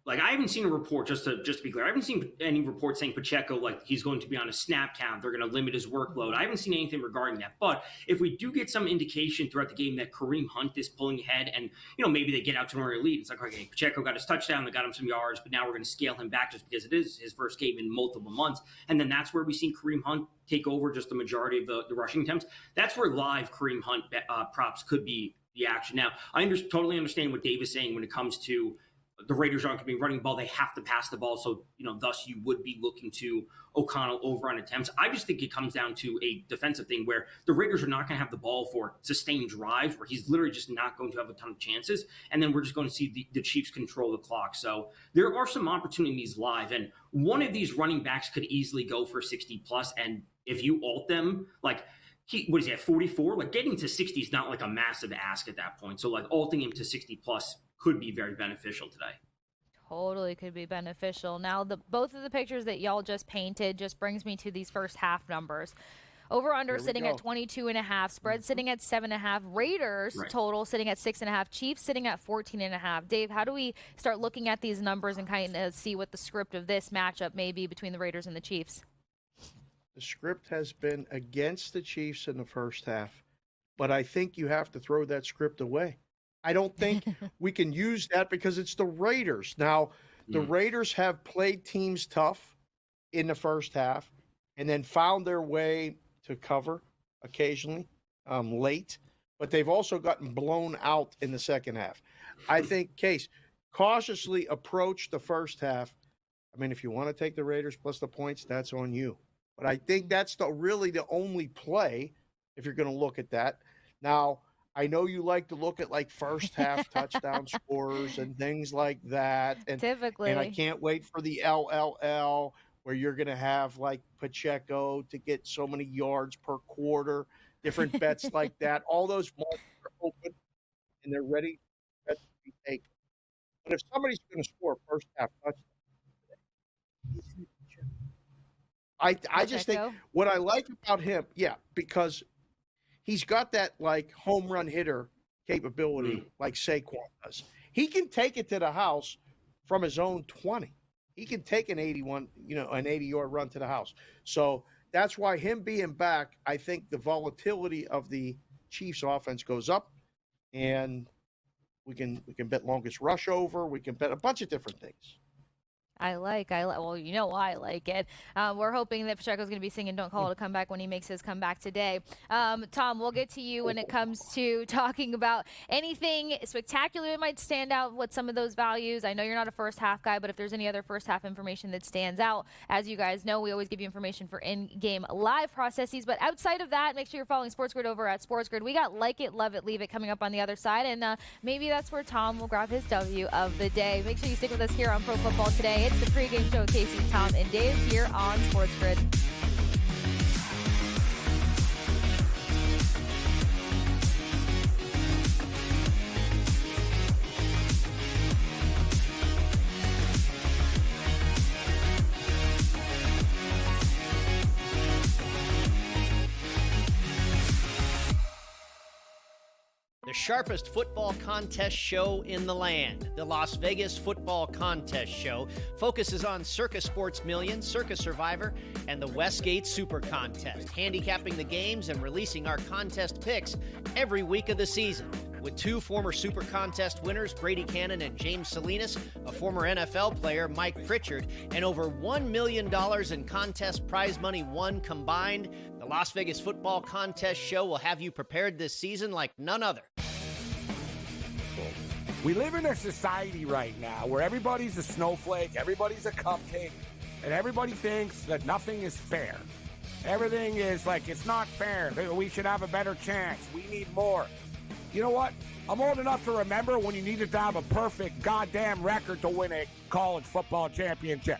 I haven't seen a report, just to be clear, I haven't seen any report saying Pacheco, he's going to be on a snap count, they're going to limit his workload. I haven't seen anything regarding that. But if we do get some indication throughout the game that Kareem Hunt is pulling ahead and, maybe they get out to an early lead, it's like, okay, Pacheco got his touchdown, they got him some yards, but now we're going to scale him back just because it is his first game in multiple months. And then that's where we see Kareem Hunt take over just the majority of the rushing attempts. That's where live Kareem Hunt props could be the action. Now, I totally understand what Dave is saying when it comes to the Raiders aren't going to be running the ball. They have to pass the ball. So, thus you would be looking to O'Connell over on attempts. I just think it comes down to a defensive thing where the Raiders are not going to have the ball for sustained drives where he's literally just not going to have a ton of chances. And then we're just going to see the Chiefs control the clock. So there are some opportunities live. And one of these running backs could easily go for 60 plus. And if you alt them, what is he at 44? Getting to 60 is not a massive ask at that point. So alting him to 60 plus could be very beneficial today. Totally could be beneficial. Now, both of the pictures that y'all just painted just brings me to these first half numbers. Over-under sitting at 22.5, spread sitting at 7.5, Raiders total sitting at 6.5, Chiefs sitting at 14.5. Dave, how do we start looking at these numbers and kind of see what the script of this matchup may be between the Raiders and the Chiefs? The script has been against the Chiefs in the first half, but I think you have to throw that script away. I don't think we can use that because it's the Raiders. Now, the Raiders have played teams tough in the first half and then found their way to cover occasionally late, but they've also gotten blown out in the second half. I think, Case, cautiously approach the first half. I mean, if you want to take the Raiders plus the points, that's on you. But I think that's really the only play if you're going to look at that. Now, I know you like to look at first half touchdown scorers and things like that. And typically. And I can't wait for the LLL where you're going to have Pacheco to get so many yards per quarter, different bets like that. All those markets are open and they're ready to be taken. But if somebody's going to score a first half touchdown today, I just think what I like about him, because he's got that home run hitter capability like Saquon does. He can take it to the house from his own 20. He can take an 80-yard run to the house. So that's why him being back, I think the volatility of the Chiefs offense goes up, and we can bet longest rush over. We can bet a bunch of different things. Well, you know why I like it. We're hoping that Pacheco's going to be singing Don't Call It a Comeback when he makes his comeback today. Tom, we'll get to you when it comes to talking about anything spectacular that might stand out with some of those values. I know you're not a first half guy, but if there's any other first half information that stands out, as you guys know, we always give you information for in-game live processes. But outside of that, make sure you're following SportsGrid over at SportsGrid. We got Like It, Love It, Leave It coming up on the other side, and maybe that's where Tom will grab his W of the day. Make sure you stick with us here on Pro Football Today. It's the pregame show with Kasey, Tom, and Dave here on SportsGrid. The sharpest football contest show in the land, the Las Vegas Football Contest Show, focuses on Circus Sports Million, Circus Survivor, and the Westgate Super Contest, handicapping the games and releasing our contest picks every week of the season. with two former Super Contest winners, Brady Cannon and James Salinas, a former NFL player, Mike Pritchard, and over $1 million in contest prize money won combined. The Las Vegas Football Contest Show will have you prepared this season like none other. We live in a society right now where everybody's a snowflake, everybody's a cupcake, and everybody thinks that nothing is fair. Everything is like, it's not fair. We should have a better chance. We need more. You know what? I'm old enough to remember when you needed to have a perfect goddamn record to win a college football championship.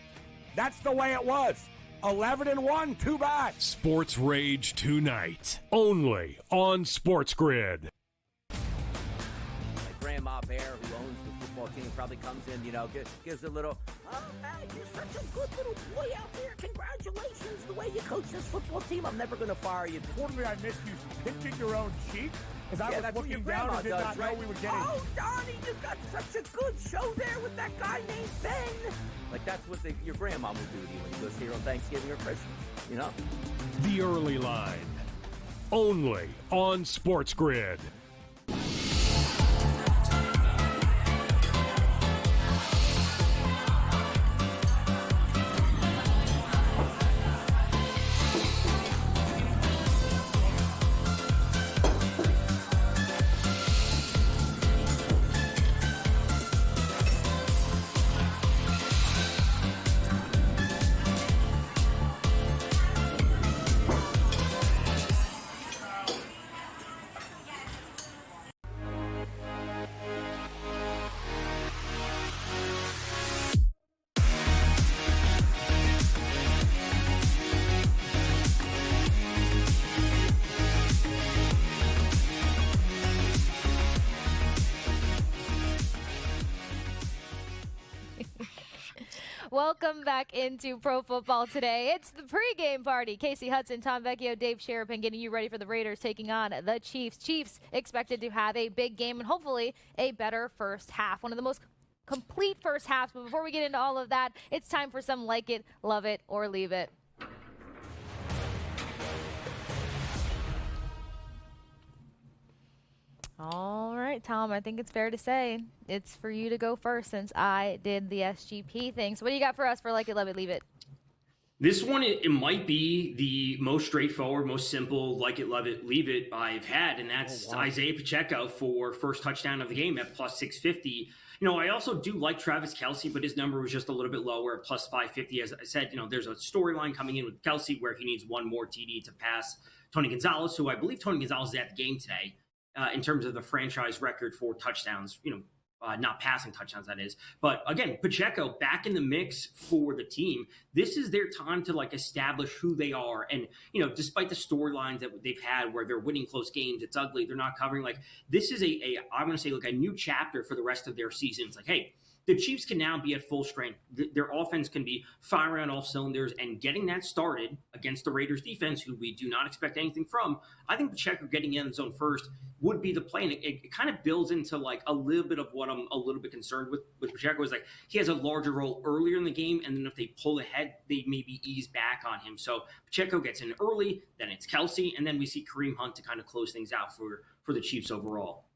That's the way it was. 11-1, too bad. Sports Rage tonight, only on SportsGrid. Grandma Bear, who owns the football team, probably comes in, gives a little, oh, man, you're such a good little boy out there. Congratulations, the way you coach this football team. I'm never going to fire you. Totally, I missed you pinching your own cheek as I was that's what your looking down grandma and did does, not right? know we were getting. Oh, Donnie, you got such a good show there with that guy named Ben. Like, that's what your grandma would do to you when you go see her on Thanksgiving or Christmas, The Early Line, only on SportsGrid. Welcome back into Pro Football Today. It's the pregame party. Kasey, Hudson, Tom Vecchio, Dave Sharapan getting you ready for the Raiders taking on the Chiefs. Chiefs expected to have a big game and hopefully a better first half. One of the most complete first halves. But before we get into all of that, it's time for some Like It, Love It, or Leave It. All right, Tom, I think it's fair to say it's for you to go first since I did the SGP thing. So what do you got for us for Like It, Love It, Leave It? This one, it might be the most straightforward, most simple Like It, Love It, Leave It I've had, and that's Isaiah Pacheco for first touchdown of the game at plus 650. I also do like Travis Kelce, but his number was just a little bit lower at plus 550. As I said, there's a storyline coming in with Kelce where he needs one more TD to pass Tony Gonzalez, who I believe Tony Gonzalez is at the game today. In terms of the franchise record for touchdowns, not passing touchdowns, that is. But again, Pacheco back in the mix for the team. This is their time to establish who they are. And, despite the storylines that they've had where they're winning close games, it's ugly, they're not covering. This is I want to say a new chapter for the rest of their season. It's hey, the Chiefs can now be at full strength. Their offense can be firing on all cylinders, and getting that started against the Raiders defense, who we do not expect anything from. I think Pacheco getting in the zone first would be the play. And it kind of builds into a little bit of what I'm a little bit concerned with Pacheco is he has a larger role earlier in the game. And then if they pull ahead, they maybe ease back on him. So Pacheco gets in early, then it's Kelce. And then we see Kareem Hunt to kind of close things out for the Chiefs overall.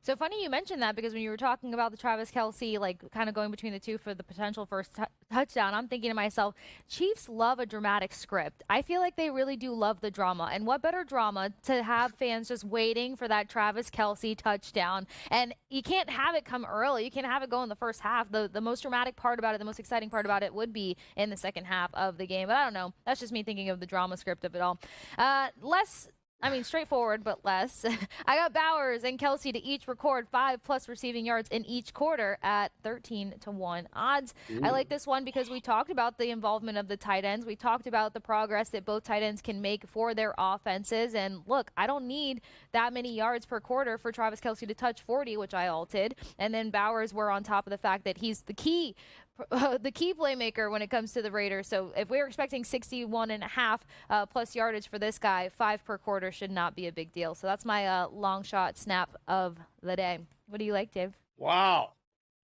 So funny you mentioned that because when you were talking about the Travis Kelce, kind of going between the two for the potential first touchdown, I'm thinking to myself, Chiefs love a dramatic script. I feel like they really do love the drama. And what better drama to have fans just waiting for that Travis Kelce touchdown. And you can't have it come early. You can't have it go in the first half. The most dramatic part about it, the most exciting part about it would be in the second half of the game. But I don't know. That's just me thinking of the drama script of it all. Straightforward, but less. I got Bowers and Kelce to each record 5+ receiving yards in each quarter at 13-1 odds. Ooh. I like this one because we talked about the involvement of the tight ends. We talked about the progress that both tight ends can make for their offenses. And look, I don't need that many yards per quarter for Travis Kelce to touch 40, which I alted. And then Bowers were on top of the fact that he's the key playmaker when it comes to the Raiders. So if we're expecting 61.5 plus yardage for this guy, 5 per quarter should not be a big deal. So that's my long shot snap of the day. What do you like, Dave? Wow.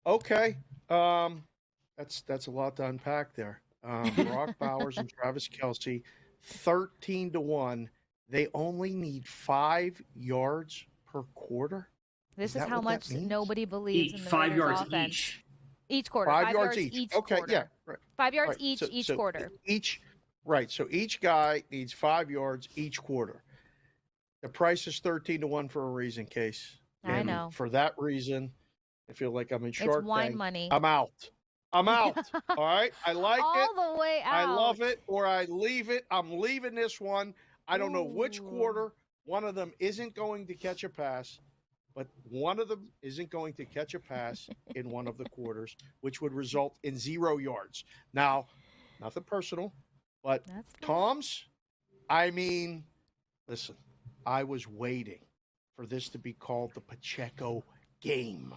Okay. That's a lot to unpack there. Brock Bowers and Travis Kelce, 13-1. They only need 5 yards per quarter. This Is is that how what that much means? nobody believes in the 5 Raiders yards offense. each. Each quarter. 5 yards each. Okay, quarter. yeah. Right. 5 yards Right. each So quarter. So each guy needs 5 yards each quarter. The price is 13-1 for a reason, Case. I And know. for that reason, I feel like I'm in It's Shark wine Tank. money. I'm out. All right? I like All it. the way out. I love it, or I leave it. I'm leaving this one. I don't know which quarter. One of them isn't going to catch a pass, but one of them isn't going to catch a pass in one of the quarters, which would result in 0 yards. Now, nothing personal, but That's fine. Tom's, I mean, listen, I was waiting for this to be called the Pacheco game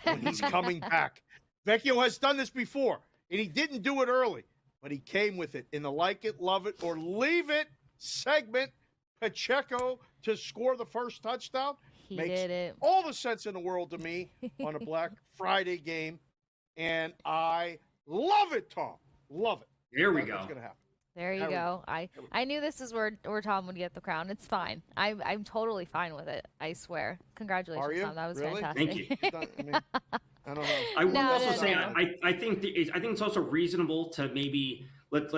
when he's coming back. Vecchio has done this before, and he didn't do it early, but he came with it in the like it, love it, or leave it segment. Pacheco to score the first touchdown He makes did it. all the sense in the world to me on a Black Friday game, and I love it, Tom. Love it. There we That's go. what's going to happen. There you There we go. I knew this is where Tom would get the crown. It's fine. I'm totally fine with it. I swear. Congratulations, Are you? Tom. That was Really? fantastic. Thank you. I mean, I don't know. I will No, also no, say no. I think it's also reasonable to maybe let's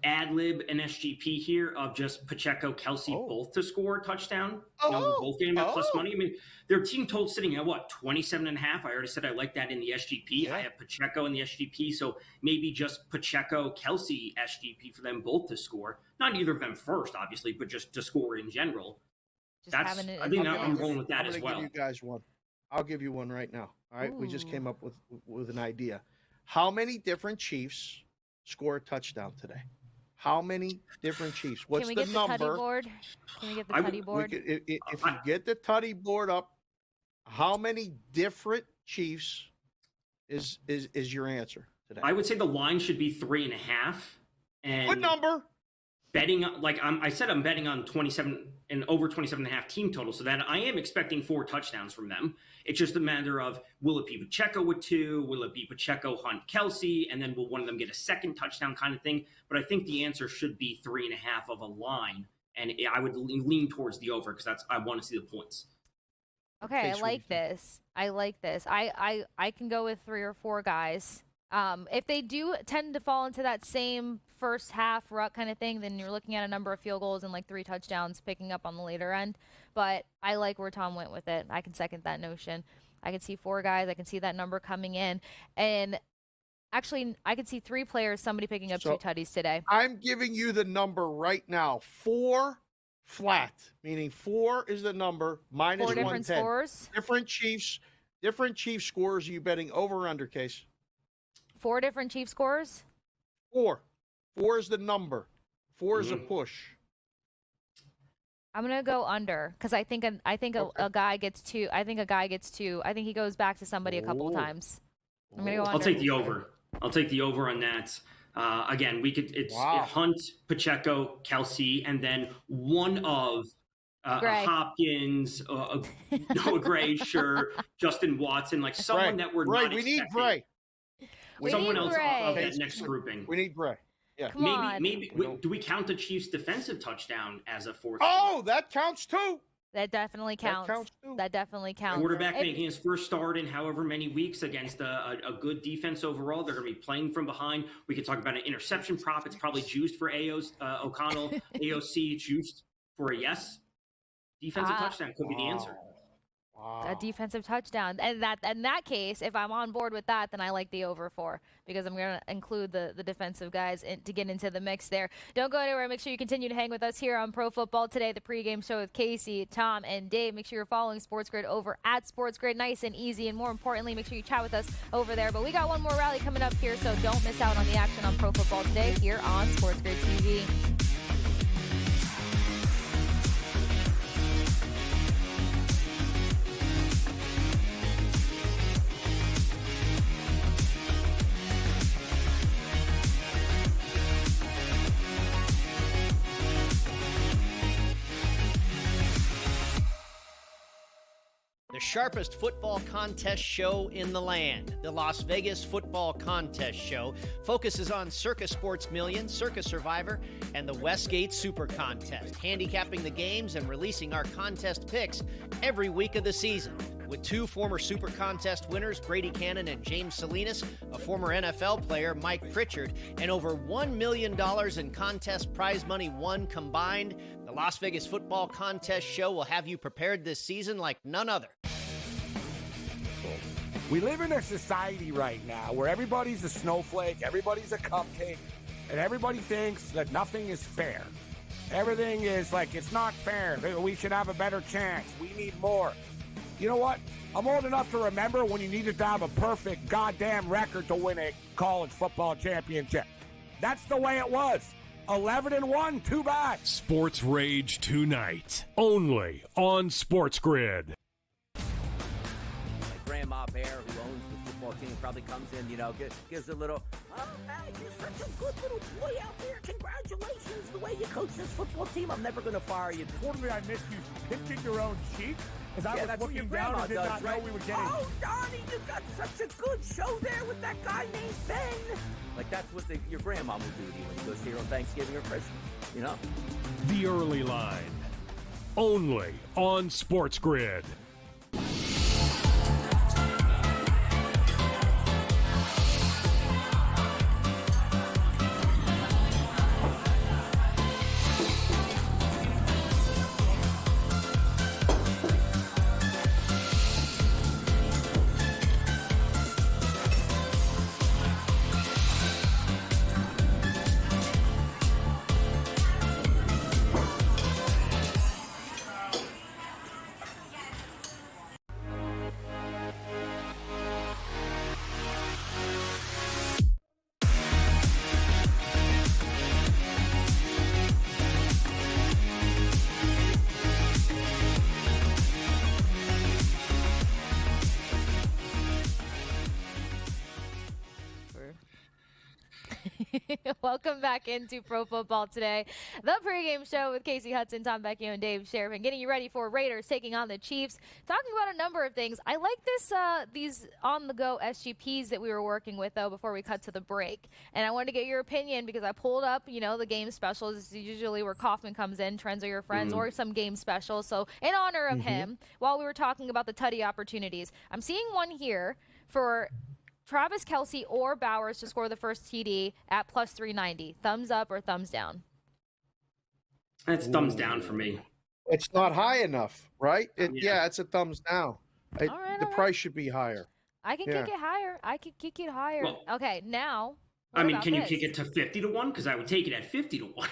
ad lib an SGP here of just Pacheco, Kelsey both to score a touchdown. Both getting that plus money. I mean, their team total sitting at what 27.5. I already said I like that in the SGP. Yeah. I have Pacheco in the SGP, so maybe just Pacheco, Kelsey SGP for them both to score. Not either of them first, obviously, but just to score in general. Just That's having it I in think the I'm mix. rolling with that I'm as gonna well. give you guys one. I'll give you one right now. All right. We just Ooh. came up with an idea. How many different Chiefs score a touchdown today? How many different Chiefs? What's Can we the get the number? tutty board? Can we get the I- tutty we board? If you get the tutty board up, how many different Chiefs is your answer today? I would say the line should be 3.5. And What number? betting I said I'm betting on 27 and over 27.5 team total, so that I am expecting 4 touchdowns from them. It's just a matter of will it be Pacheco with 2, will it be Pacheco, Hunt, Kelsey, and then will one of them get a second touchdown kind of thing. But I think the answer should be 3.5 of a line, and I would lean towards the over because I want to see the points. Okay, Case, I what do you like think? this. I like this. I can go with 3 or 4 guys. If they do tend to fall into that same first half rut kind of thing, then you're looking at a number of field goals and like 3 touchdowns picking up on the later end. But I like where Tom went with it. I can second that notion. I can see 4 guys. I can see that number coming in. And actually, I could see 3 players, somebody picking up So- 2 tutties today. I'm giving you the number right now. 4 flat, meaning 4 is the number minus 4 different 110. scores. Different Chiefs scores. Are you betting over or under, Case? 4 different Chief scores. 4. 4 is the number. 4 is a push. I'm gonna go under because I think a guy gets 2. I think a guy gets 2. I think he goes back to somebody a couple Ooh. times. I'm gonna go under. I'll take the over. I'll take the over on that. Again, it's Wow. Hunt, Pacheco, Kelsey, and then one of Gray. Hopkins, Noah Gray, sure, Justin Watson, like someone that we're Gray. not We need expecting. Gray. We Someone need else Gray. of that next grouping. We need Gray. Yeah. Come on. Maybe We don't- do we count the Chiefs' defensive touchdown as a fourth? Oh, that counts too. That definitely counts. That counts too. That definitely counts. Quarterback And- making his first start in however many weeks against a good defense overall. They're going to be playing from behind. We could talk about an interception prop. It's probably juiced for O'Connell. AOC, it's juiced for a yes. Defensive touchdown could be the answer. Wow. A defensive touchdown, and in that case, if I'm on board with that, then I like the over 4 because I'm going to include the defensive guys to get into the mix there. Don't go anywhere. Make sure you continue to hang with us here on Pro Football Today, the pregame show with Kasey, Tom, and Dave. Make sure you're following SportsGrid over at SportsGrid, nice and easy, and more importantly, make sure you chat with us over there. But we got one more rally coming up here, so don't miss out on the action on Pro Football Today here on SportsGrid TV. The sharpest football contest show in the land, the Las Vegas Football Contest Show, focuses on Circus Sports Million, Circus Survivor, and the Westgate Super Contest, handicapping the games and releasing our contest picks every week of the season. With two former Super Contest winners, Brady Cannon and James Salinas, a former NFL player, Mike Pritchard, and over $1 million in contest prize money won combined, the Las Vegas Football Contest Show will have you prepared this season like none other. We live in a society right now where everybody's a snowflake, everybody's a cupcake, and everybody thinks that nothing is fair. Everything is like, it's not fair. We should have a better chance. We need more. You know what? I'm old enough to remember when you needed to have a perfect goddamn record to win a college football championship. That's the way it was. 11-1, too bad. Sports Rage tonight, only on SportsGrid. My grandma Bear, who owns the football team, probably comes in, gives a little, oh, man, you're such a good little boy out there. Congratulations, the way you coach this football team. I'm never going to fire you. Quarterly, I missed you pinching your own cheek as I was that's what your looking down grandma and did does, not right? know we were getting. Oh, Donnie, you got such a good show there with that guy named Ben. Like, that's what your grandma would do to you when you go see her on Thanksgiving or Christmas, The Early Line, only on SportsGrid. Welcome back into Pro Football Today, the pregame show with Kasey, Hudson, Tom Vecchio, and Dave Sharapan, getting you ready for Raiders taking on the Chiefs. Talking about a number of things. I like these on-the-go SGPs that we were working with, though, before we cut to the break. And I wanted to get your opinion because I pulled up, the game specials. This is usually where Kaufman comes in, Trends Are Your Friends, or some game specials. So in honor of him, while we were talking about the tutty opportunities, I'm seeing one here for Travis Kelce or Bowers to score the first TD at plus 390. Thumbs up or thumbs down? That's thumbs down for me. It's not high enough, right? It's a thumbs down. All right. Price should be higher. I can kick it higher. Well, okay, now. Can you kick it to 50-1? Because I would take it at 50-1.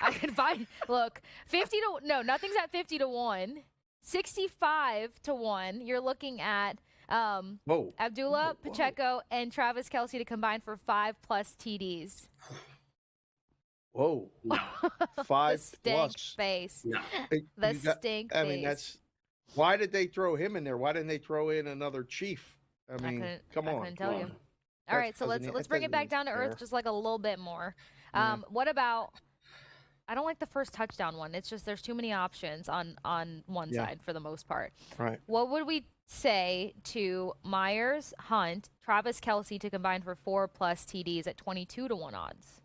I could find. Look, nothing's at 50-1. 65-1. You're looking at Abdullah, Pacheco, and Travis Kelce to combine for 5+ TDs. Whoa. No. 5 the stink plus. Face. No. Stink face. I mean, why did they throw him in there? Why didn't they throw in another Chief? I mean, come on. I couldn't tell you. All right, so let's bring it back down to earth just like a little bit more. What about, I don't like the first touchdown one. It's just there's too many options on one side for the most part. Right. What would we say to Myers, Hunt, Travis Kelce to combine for 4+ TDs at 22-1 odds?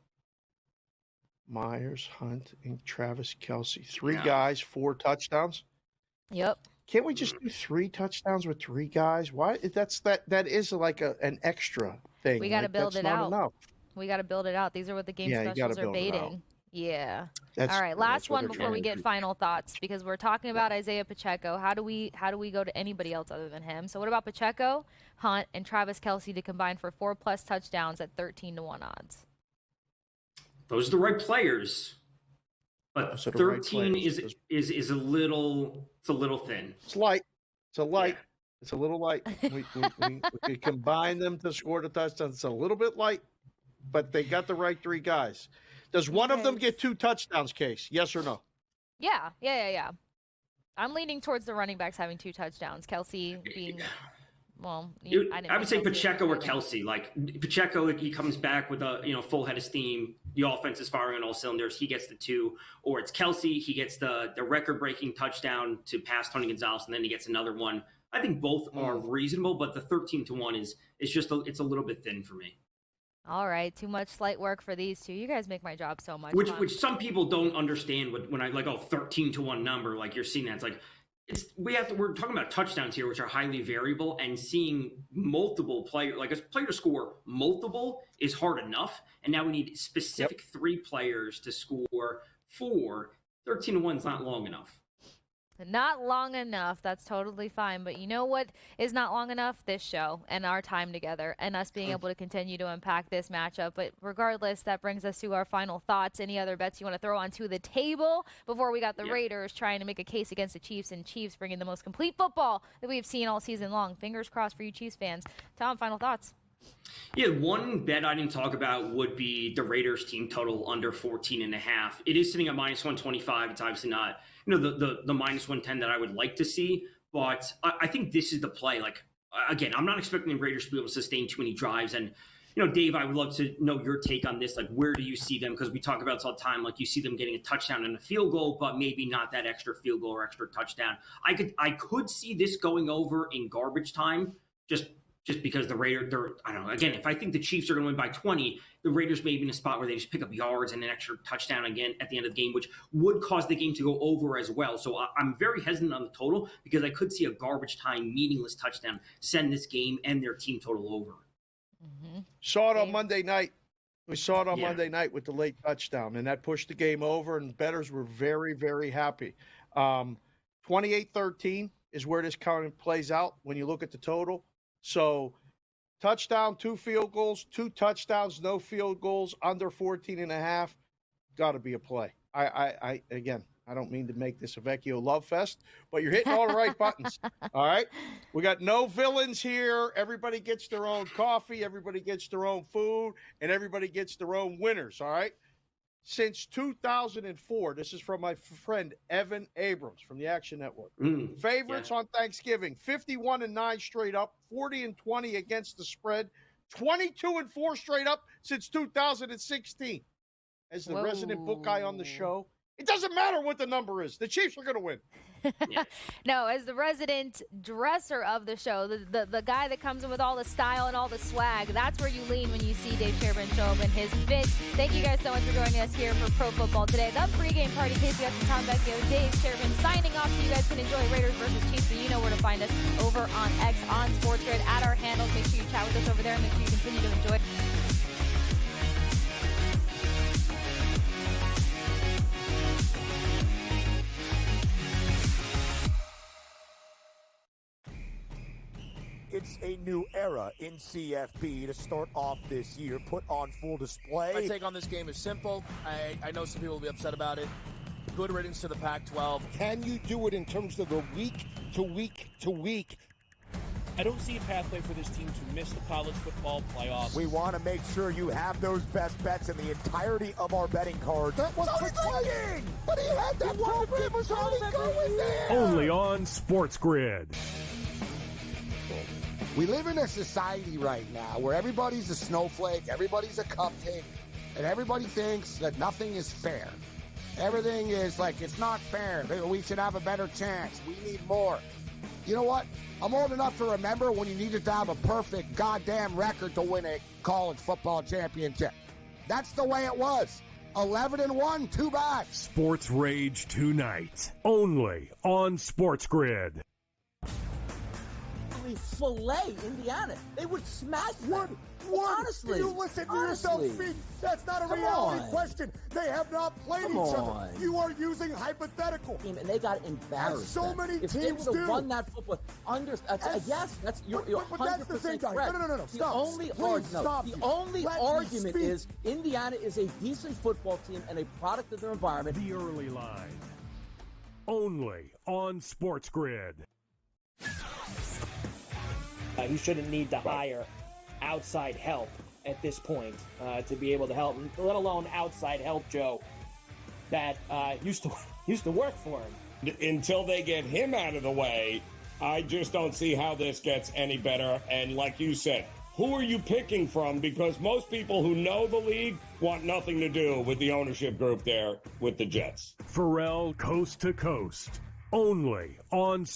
Myers, Hunt, and Travis Kelce. 3 guys, 4 touchdowns. Yep. Can't we just do 3 touchdowns with 3 guys? Why? That is like an extra thing. We got to build it out. Enough. We got to build it out. These are what the game specials are baiting. Yeah. All right, last one before we get final thoughts, because we're talking about Isaiah Pacheco. How do we go to anybody else other than him? So what about Pacheco, Hunt, and Travis Kelce to combine for 4+ touchdowns at 13-1 odds? Those are the right players, but 13 is a little thin. It's light. It's a little light. We combine them to score the touchdowns. It's a little bit light, but they got the right 3 guys. Does one of them get 2 touchdowns, Case? Yes or no? Yeah. I'm leaning towards the running backs having 2 touchdowns. Kelce being, I would say Pacheco or Kelce. Like Pacheco, he comes back with a full head of steam. The offense is firing on all cylinders. He gets the 2, or it's Kelce. He gets the record-breaking touchdown to pass Tony Gonzalez, and then he gets another one. I think both are reasonable, but the 13-1 is just it's a little bit thin for me. All right, too much slight work for these two. You guys make my job so much Which some people don't understand when I 13-1 number, like you're seeing that. It's like we're talking about touchdowns here, which are highly variable, and seeing multiple players, like a player to score multiple is hard enough. And now we need specific 3 players to score 4. 13-1 is not long enough. Not long enough. That's totally fine. But you know what is not long enough? This show and our time together and us being able to continue to impact this matchup. But regardless, that brings us to our final thoughts. Any other bets you want to throw onto the table before we got the Raiders trying to make a case against the Chiefs, and Chiefs bringing the most complete football that we've seen all season long? Fingers crossed for you Chiefs fans. Tom, final thoughts? Yeah, one bet I didn't talk about would be the Raiders team total under 14.5. It is sitting at minus 125. It's obviously not, the minus 110 that I would like to see, but I think this is the play. Like, again, I'm not expecting the Raiders to be able to sustain too many drives. And, Dave, I would love to know your take on this. Like, where do you see them? Because we talk about this all the time. Like, you see them getting a touchdown and a field goal, but maybe not that extra field goal or extra touchdown. I could see this going over in garbage time, just because the Raiders, I don't know. Again, if I think the Chiefs are going to win by 20, the Raiders may be in a spot where they just pick up yards and an extra touchdown again at the end of the game, which would cause the game to go over as well. So I'm very hesitant on the total because I could see a garbage time, meaningless touchdown send this game and their team total over. Mm-hmm. Saw it on Monday night. We saw it on Monday night with the late touchdown, and that pushed the game over, and bettors were very, very happy. 28-13 is where this kind of plays out when you look at the total. So touchdown, 2 field goals, 2 touchdowns, no field goals, under 14.5. Got to be a play. Again, I don't mean to make this a Vecchio love fest, but you're hitting all the right buttons. All right. We got no villains here. Everybody gets their own coffee. Everybody gets their own food, and everybody gets their own winners. All right. Since 2004, this is from my friend Evan Abrams from the Action Network. Favorites on Thanksgiving, 51-9 straight up, 40-20 against the spread, 22-4 straight up since 2016. As the resident book guy on the show, it doesn't matter what the number is. The Chiefs are going to win. No, as the resident dresser of the show, the guy that comes in with all the style and all the swag, that's where you lean when you see Dave Sharapan show up in his fits. Thank you guys so much for joining us here for Pro Football today. The pregame party, Kasey, Hudson, Tom Vecchio, Dave Sharapan signing off so you guys can enjoy Raiders versus Chiefs. So you know where to find us over on X, on SportsGrid, at our handles. Make sure you chat with us over there and make sure you continue to enjoy. It's a new era in CFB to start off this year, put on full display. My take on this game is simple. I know some people will be upset about it. Good riddance to the Pac-12. Can you do it in terms of the week to week to week? I don't see a pathway for this team to miss the college football playoffs. We want to make sure you have those best bets in the entirety of our betting cards. That was playing, but he had that program was already going there. Only on SportsGrid. We live in a society right now where everybody's a snowflake, everybody's a cupcake, and everybody thinks that nothing is fair. Everything is like, it's not fair. We should have a better chance. We need more. You know what? I'm old enough to remember when you needed to have a perfect goddamn record to win a college football championship. That's the way it was. 11-1, too bad. Sports Rage tonight, only on SportsGrid. Fillet Indiana. They would smash them. Honestly. Do you listen to yourself speak? That's not a reality question. They have not played each other. You are using hypothetical. And they got embarrassed. As so many if teams they do. Run that football. Yes, that's you're 100% correct. No. Stop. The only argument is Indiana is a decent football team and a product of their environment. The early line, only on SportsGrid. He shouldn't need to hire outside help at this point to be able to help, let alone outside help, Joe, that used to work for him. Until they get him out of the way, I just don't see how this gets any better. And like you said, who are you picking from? Because most people who know the league want nothing to do with the ownership group there with the Jets. Pharrell, coast to coast, only on